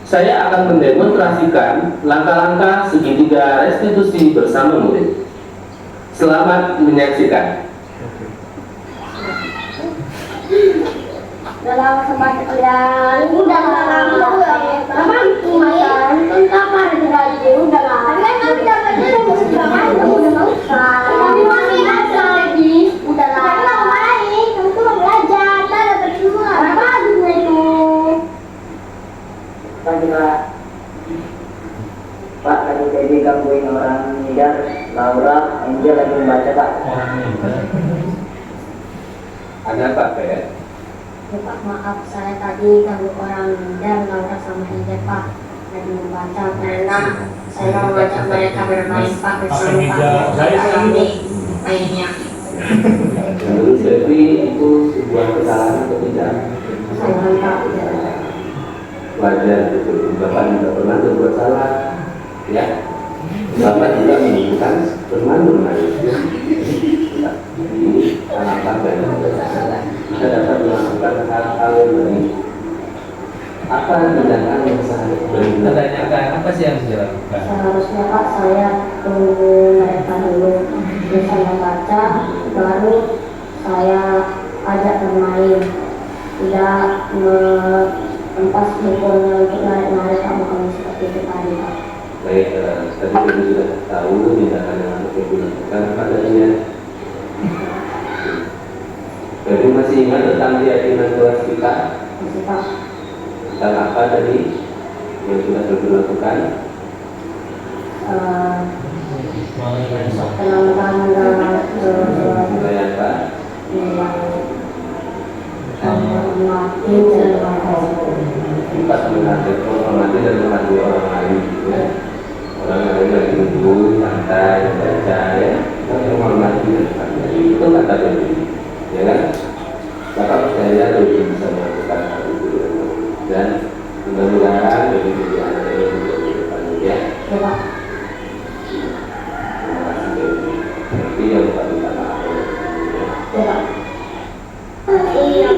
Saya akan mendemonstrasikan langkah-langkah segitiga restitusi bersama murid. Selamat menyaksikan. Dalam kesempatan kalian udah kapan lagi udah lah. Tapi kan kami dapatnya dari musik banget, udah mau tapi masih ada lagi, udah lah. Tapi mau main, kamu tuh mau belajar, kita dapat semua. Apa habisnya itu? Pak, tadi saya digangguin orang Nidar, Laura, Angel lagi membaca Pak. Ada apa, Pak? Ya Pak, maaf saya tadi ganggu orang dan Laura sama Angel Pak lagi membaca karena saya mau ngajak mereka bermain Pak bersama Pak kami mainnya. Menurut Febri itu sebuah kesalahan atau tidak? Kesalahan Pak. Wajar gitu. Bapak juga pernah berbuat salah, ya. Bapak juga menginginkan bermain. Ini anak bapak yang bersalah. Kita dapat melakukan hal-hal yang baik. Apa tindakan yang seharusnya ditanyakan? Apa sih yang harus dilakukan? Seharusnya Pak saya tunggu mereka dulu bisa membaca, baru saya ajak bermain. Tidak mentempas mukulnya untuk narik-narik kamu seperti itu tadi Pak. Baik, tadi kita sudah tahu tindakan yang harus dilakukan padanya. Jadi masih ingat tentang keyakinan kelas kita? Masih Pak. Tentang apa tadi yang sudah dilakukan? Penampilan Mulai apa? Empat menghormati dan menghargai orang lain, gitu ya. Orang lain lagi duduk santai baca, ya. Kita menghormati dan menghargai. Itu kata Febri, ya kan? Bapak percaya Febri bisa melakukan hal itu, dan mudah-mudahan Febri jadi anak yang menjadi depannya, ya. Terima kasih Febri. Nanti yang Bapak minta maaf. kasih. Iya,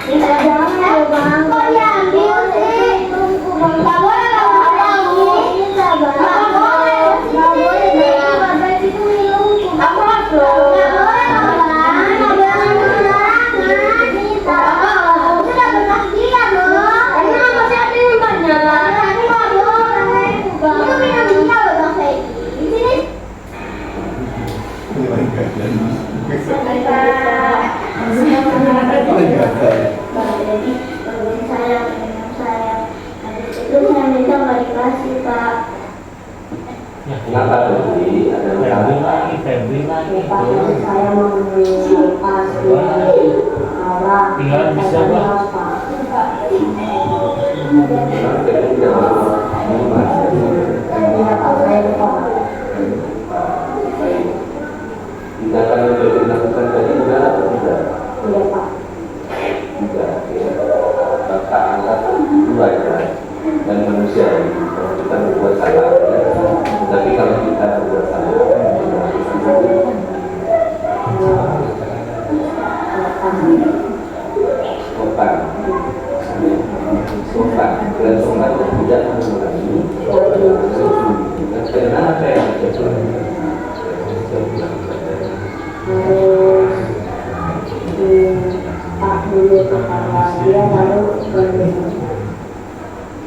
kita jalan ya Bang. Kok diambil sih? Nggak boleh lah lagi. Nggak boleh. Nggak boleh. Itu minum. Aku harus loh. Nggak boleh lah Bang. Nggak boleh sembarangan. Kita. Sudah berkasihan loh. Emang masih ada yang banyak. Tapi nggak boleh. Itu minum kita loh Bang Said. Di sini. Kenapa Febri? Ada masalah? Saya mau pas arah. Tinggal bisa, Pak. Memang Febri tidak mau membahas. Iya Pak, saya lupa. Tindakan yang Febri lakukan tadi benar atau tidak? Iya Pak. Tidak, ya. Bapak anggap itu wajar dan manusiawi. Kalau kita berbuat sopan, dan sopan tidak mengurangi karena apa yang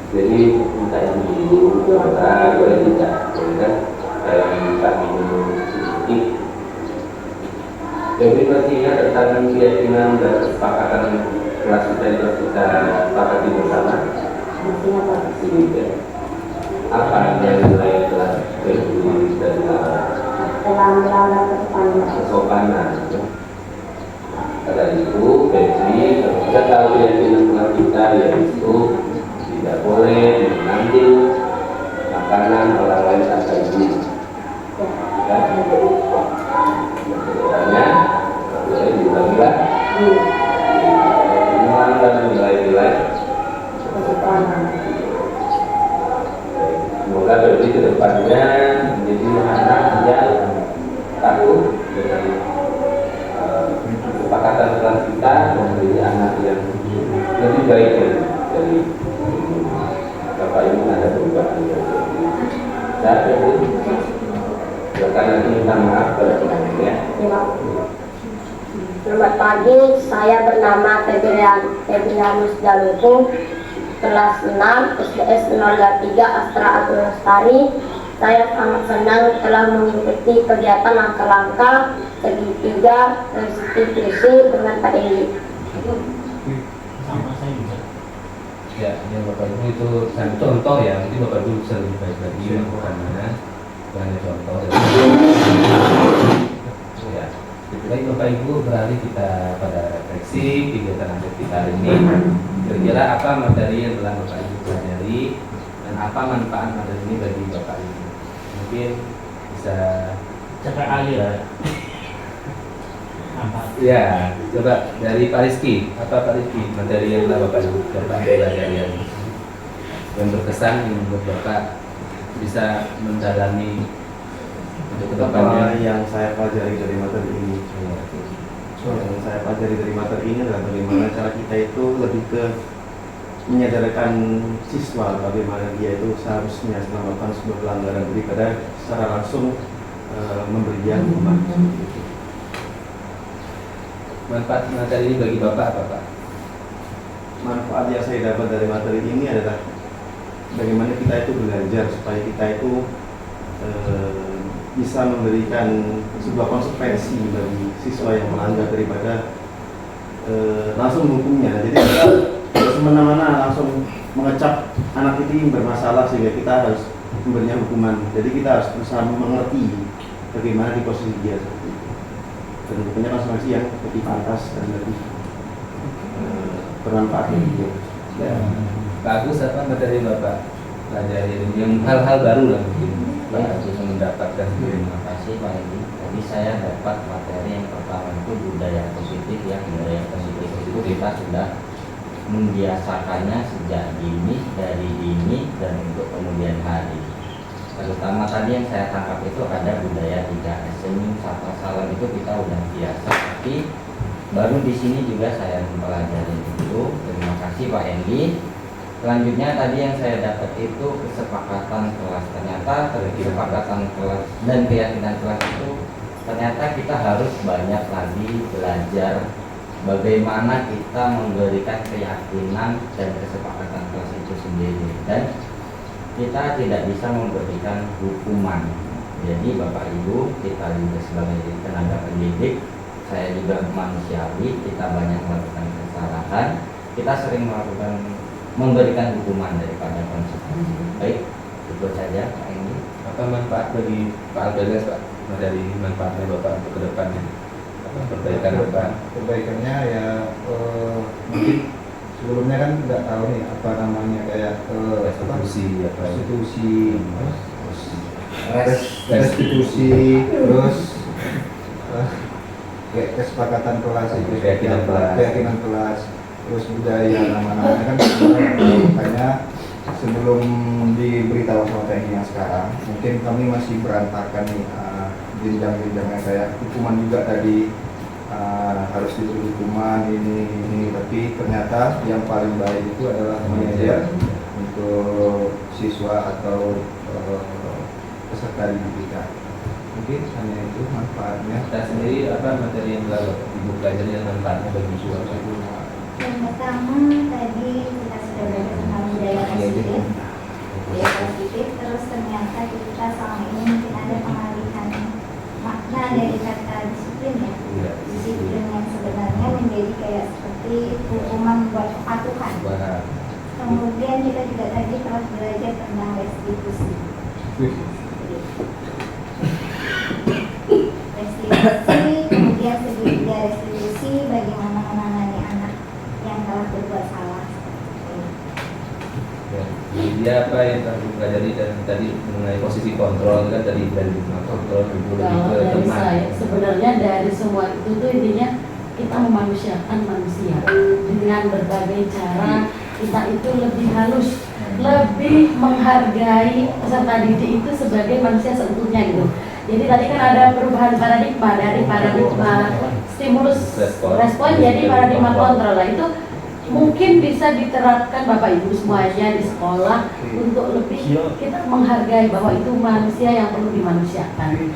jadi minta yang boleh tidak, kayak minta minum sedikit. Jadi pastinya tentang keyakinan dan kesepakatan kelas kita sepakati bersama. Apa yang nilai kelas berdiri dari kesopanan? Karena itu, Febri, kita tahu keyakinan kelas kita yaitu tidak boleh mengambil makanan orang lain tanpa izin. Kedepannya, boleh diulangilah. Dan nilai-nilai kesopanan. Semoga Febri kedepannya menjadi anak yang takut dengan kesepakatan kelas kita, menjadi anak yang lebih baik dari Bapak Ibu. Ada perubahan saya Febri, silakan nanti minta maaf pada ya. Selamat pagi, saya bernama Febrianus Jaluku, kelas 6 SDS 023 Astra Abdul Lestari. Saya sangat senang telah mengikuti kegiatan langkah-langkah segitiga restitusi dengan Pak Eli. Sama saya juga. Ya, yang Bapak Ibu itu contoh ya, nanti Bapak Ibu bisa lebih baik lagi melakukannya. Hanya contoh. Ya, baik Bapak Ibu, beralih kita pada refleksi kegiatan akhir kita hari ini. Kira-kira apa materi yang telah Bapak Ibu pelajari dan apa manfaat materi ini bagi Bapak Ibu? Mungkin bisa Capek alir. Apa? ya, coba dari Pak Rizky. Apa Pak Rizky materi yang telah Bapak Ibu pelajari hari ini yang berkesan yang membuat Bapak bisa mendalami untuk Apa kedepannya? yang saya pelajari dari materi ini? Yang saya pelajari dari materi ini adalah bagaimana cara kita itu lebih ke menyadarkan siswa bagaimana dia itu seharusnya melakukan sebuah pelanggaran daripada secara langsung memberikan hukuman. Manfaat materi ini bagi Bapak apa Pak? Manfaat yang saya dapat dari materi ini adalah bagaimana kita itu belajar supaya kita itu bisa memberikan sebuah konsekuensi bagi siswa yang melanggar daripada langsung menghukumnya. Jadi kita harus semena-mena langsung mengecap anak itu bermasalah sehingga kita harus memberinya hukuman. Jadi kita harus berusaha mengerti bagaimana di posisi dia seperti itu. Dan hukumnya konsekuensi yang lebih pantas dan lebih bermanfaat bagi dia. Ya. Pak Agus, apa materi Bapak pelajari yang hal-hal baru lah mungkin Pak Agus mendapatkan. Terima kasih Pak Edi. Tadi saya dapat materi yang pertama itu budaya positif ya. Budaya positif itu kita sudah membiasakannya sejak dini, dari dini dan untuk kemudian hari. Terutama tadi yang saya tangkap itu ada budaya 3S, senyum, sapa, salam itu kita udah biasa. Tapi baru di sini juga saya mempelajari itu. Terima kasih Pak Endi. Selanjutnya tadi yang saya dapat itu kesepakatan kelas. Ternyata kesepakatan kelas dan keyakinan kelas itu ternyata kita harus banyak lagi belajar bagaimana kita memberikan keyakinan dan kesepakatan kelas itu sendiri, dan kita tidak bisa memberikan hukuman. Jadi Bapak Ibu, kita juga sebagai tenaga pendidik, saya juga manusiawi, kita banyak melakukan kesalahan, kita sering memberikan hukuman daripada konsekuensi. Baik, itu saja Pak Eni. Apa manfaat bagi Pak Albergas Pak dari manfaatnya Bapak untuk kedepannya? Apa perbaikan Bapak? Perbaikannya ya mungkin sebelumnya kan nggak tahu nih apa namanya kayak Restitusi apa? restitusi, restitusi, terus kayak kesepakatan kelas itu, keyakinan kelas, terus budaya nama-namanya kan makanya sebelum diberitahu sama TNI yang sekarang, mungkin kami masih berantakan nih jenjang-jenjangnya kayak hukuman juga tadi harus diberi hukuman ini, tapi ternyata yang paling baik itu adalah mengajar untuk siswa atau peserta didik kita. Mungkin hanya itu manfaatnya. Kita sendiri apa materi yang telah Ibu pelajari dan manfaatnya bagi siswa? Yang pertama tadi kita sudah belajar tentang budaya positif. Budaya positif, terus ternyata kita selama ini mungkin ada pengalihan makna dari kata disiplin ya. Iya. Disiplin yang sebenarnya menjadi kayak seperti hukuman buat kepatuhan. Wah, Kemudian kita juga tadi telah belajar tentang restitusi. Restitusi, kemudian segitiga restitusi, bagaimana menangani anak yang telah berbuat salah. ya. Jadi dia apa yang telah Ibu pelajari dan tadi mengenai posisi kontrol kan tadi dari kontrol Ibu lebih Kalau ke dari teman. saya, sebenarnya dari semua itu tuh intinya kita memanusiakan manusia dengan berbagai cara. Kita itu lebih halus, lebih menghargai peserta didik itu sebagai manusia seutuhnya gitu. Jadi tadi kan ada perubahan paradigma dari paradigma stimulus respon jadi paradigma kontrol. Lah itu mungkin bisa diterapkan Bapak Ibu semuanya di sekolah untuk lebih kita menghargai bahwa itu manusia yang perlu dimanusiakan.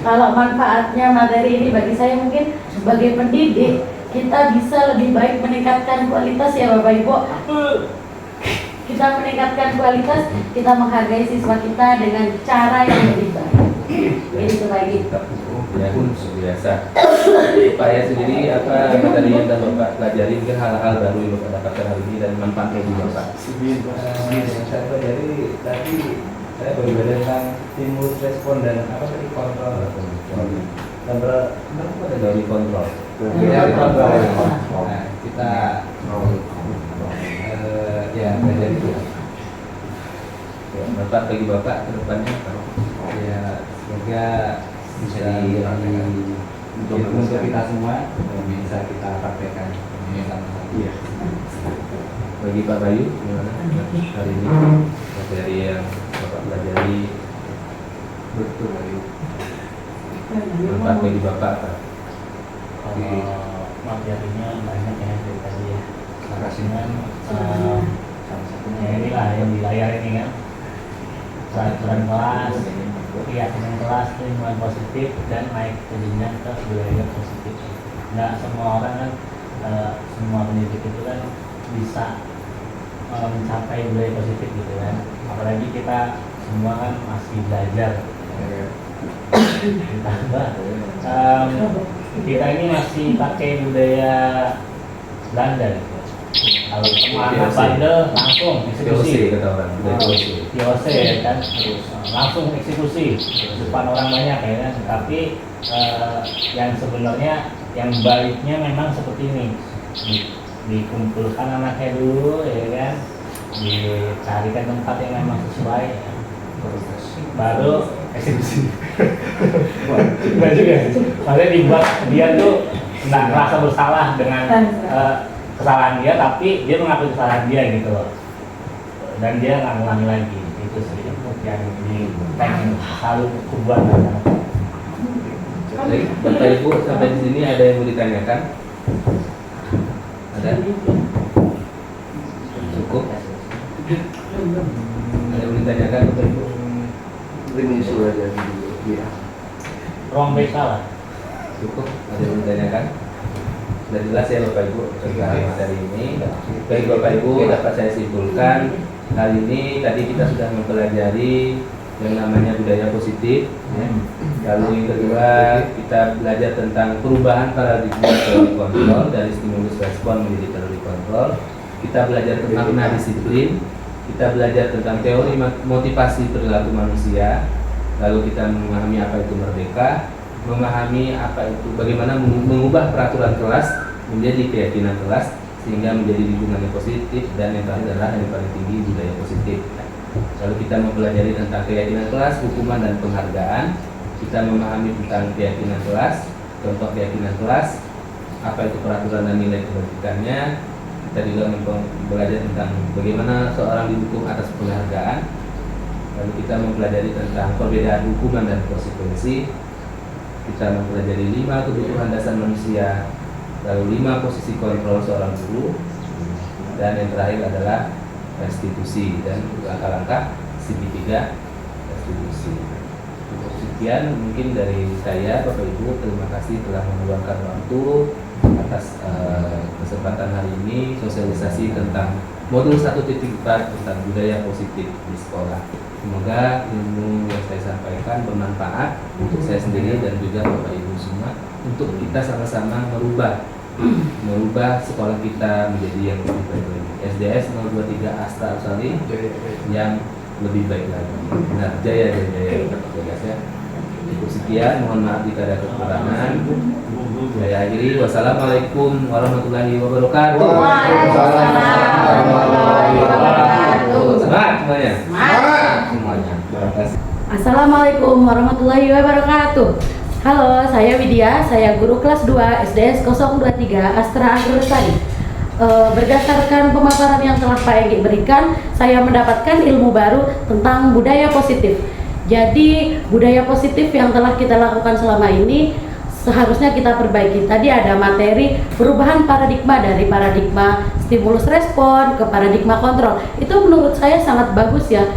Kalau manfaatnya materi ini bagi saya mungkin sebagai pendidik kita bisa lebih baik meningkatkan kualitas ya Bapak Ibu. Kita meningkatkan kualitas, kita menghargai siswa kita dengan cara yang lebih baik. Itu lagi. Ya, biasa. Upaya sendiri apa materi yang telah Bapak pelajari, mungkin hal-hal baru yang Bapak dapatkan hari ini dan manfaatnya juga Bapak. Yang saya pelajari tadi saya baru belajar tentang stimulus respon dan apa tadi kontrol. Kenapa ada dari kontrol? Dari kontrol. Nah, kita ya belajar itu. Ya, manfaat bagi Bapak ke depannya apa? Ya semoga bisa untuk kita semua bisa kita praktekkan ini sama-sama. Iya. Bagi Pak Bayu gimana hari ini materi yang Bapak pelajari Betul Bayu. manfaat bagi Bapak apa? Materinya banyak ya dari tadi ya. Terima kasih. Dengan salah satunya inilah yang di layar ini kan. Peraturan kelas, keyakinan kelas, lingkungan positif dan naik ke jenjang ke budaya positif. Nggak semua orang kan, semua pendidik itu kan bisa mencapai budaya positif gitu kan. Apalagi kita semua kan masih belajar. Ditambah kita ini masih pakai budaya Belanda gitu. Kalau anak bandel langsung eksekusi. kata orang, POC ya kan, langsung eksekusi depan orang banyak ya kan. Tapi yang sebenarnya yang baiknya memang seperti ini, dikumpulkan anaknya dulu ya kan, dicarikan tempat yang memang sesuai ya. Baru eksekusi. Enggak juga, maksudnya dibuat dia tuh nggak merasa bersalah dengan kesalahan dia, tapi dia mengakui kesalahan dia gitu loh, dan dia nggak ngulangi lagi. Itu sedikit yang pengen selalu kubuat. Baik, Bapak Ibu sampai di sini ada yang mau ditanyakan? Ada? Cukup? Ada yang mau ditanyakan Bapak Ibu? Ini sudah jadi dulu. Iya. Ruang BK lah. Cukup? Ada yang mau ditanyakan? Sudah jelas ya Bapak Ibu tentang materi ini. Baik Bapak Ibu, dapat saya simpulkan kali ini tadi kita sudah mempelajari yang namanya budaya positif ya. Lalu yang kedua kita belajar tentang perubahan paradigma teori kontrol dari stimulus respon menjadi teori kontrol. Kita belajar tentang makna disiplin. Kita belajar tentang teori motivasi perilaku manusia. Lalu kita memahami apa itu merdeka, memahami apa itu bagaimana mengubah peraturan kelas menjadi keyakinan kelas sehingga menjadi lingkungan yang positif, dan yang terakhir adalah yang paling tinggi budaya positif. Lalu kita mempelajari tentang keyakinan kelas, hukuman dan penghargaan. Kita memahami tentang keyakinan kelas, contoh keyakinan kelas, apa itu peraturan dan nilai kebajikannya. Kita juga belajar tentang bagaimana seorang dihukum atas penghargaan. Lalu kita mempelajari tentang perbedaan hukuman dan konsekuensi. kita mempelajari 5 kebutuhan dasar manusia, lalu 5 posisi kontrol seorang guru, dan yang terakhir adalah restitusi dan langkah-langkah segitiga restitusi. Cukup sekian mungkin dari saya, Bapak Ibu. Terima kasih telah meluangkan waktu atas kesempatan hari ini sosialisasi tentang modul 1.4 tentang budaya positif di sekolah. Semoga ilmu yang saya sampaikan bermanfaat untuk saya sendiri dan juga Bapak Ibu semua, untuk kita sama-sama merubah sekolah kita menjadi yang lebih baik lagi. SDS 023 Astra Usali yang lebih baik lagi. Nah, jaya. Cukup sekian, mohon maaf jika ada kekurangan. Saya akhiri. Wassalamualaikum warahmatullahi wabarakatuh. Waalaikumsalam warahmatullahi wabarakatuh. Semangat semuanya. Semuanya. Assalamualaikum warahmatullahi wabarakatuh. Halo, saya Widya, saya guru kelas 2 SDS 023 Astra Agrolestari. Berdasarkan pemaparan yang telah Pak Egi berikan, saya mendapatkan ilmu baru tentang budaya positif. Jadi, budaya positif yang telah kita lakukan selama ini seharusnya kita perbaiki. Tadi ada materi perubahan paradigma dari paradigma stimulus respon ke paradigma kontrol. Itu menurut saya sangat bagus ya,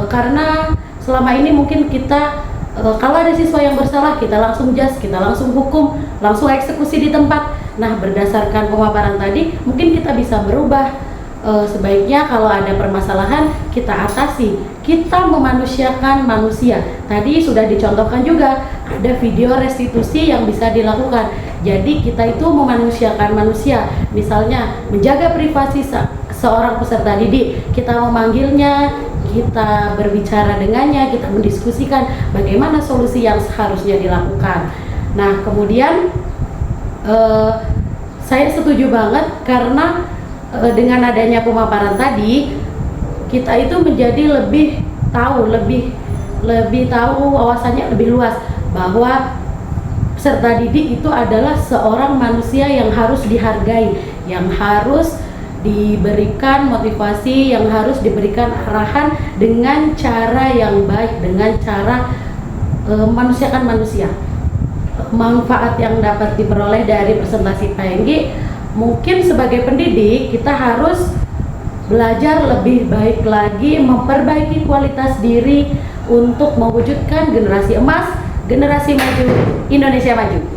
karena selama ini mungkin kita kalau ada siswa yang bersalah, kita langsung jas, kita langsung hukum, langsung eksekusi di tempat. Nah, berdasarkan pemaparan tadi, mungkin kita bisa berubah. Sebaiknya kalau ada permasalahan, kita atasi. Kita memanusiakan manusia. Tadi sudah dicontohkan juga, ada video restitusi yang bisa dilakukan. Jadi kita itu memanusiakan manusia. Misalnya, menjaga privasi seorang peserta didik. Kita memanggilnya, kita berbicara dengannya, kita mendiskusikan bagaimana solusi yang seharusnya dilakukan. Nah, kemudian saya setuju banget karena dengan adanya pemaparan tadi, kita itu menjadi lebih tahu wawasannya lebih luas bahwa peserta didik itu adalah seorang manusia yang harus dihargai, yang harus diberikan motivasi, yang harus diberikan arahan dengan cara yang baik, dengan cara memanusiakan manusia. Manfaat yang dapat diperoleh dari presentasi Pak Enggi, mungkin sebagai pendidik kita harus belajar lebih baik lagi, memperbaiki kualitas diri untuk mewujudkan generasi emas, generasi maju, Indonesia maju.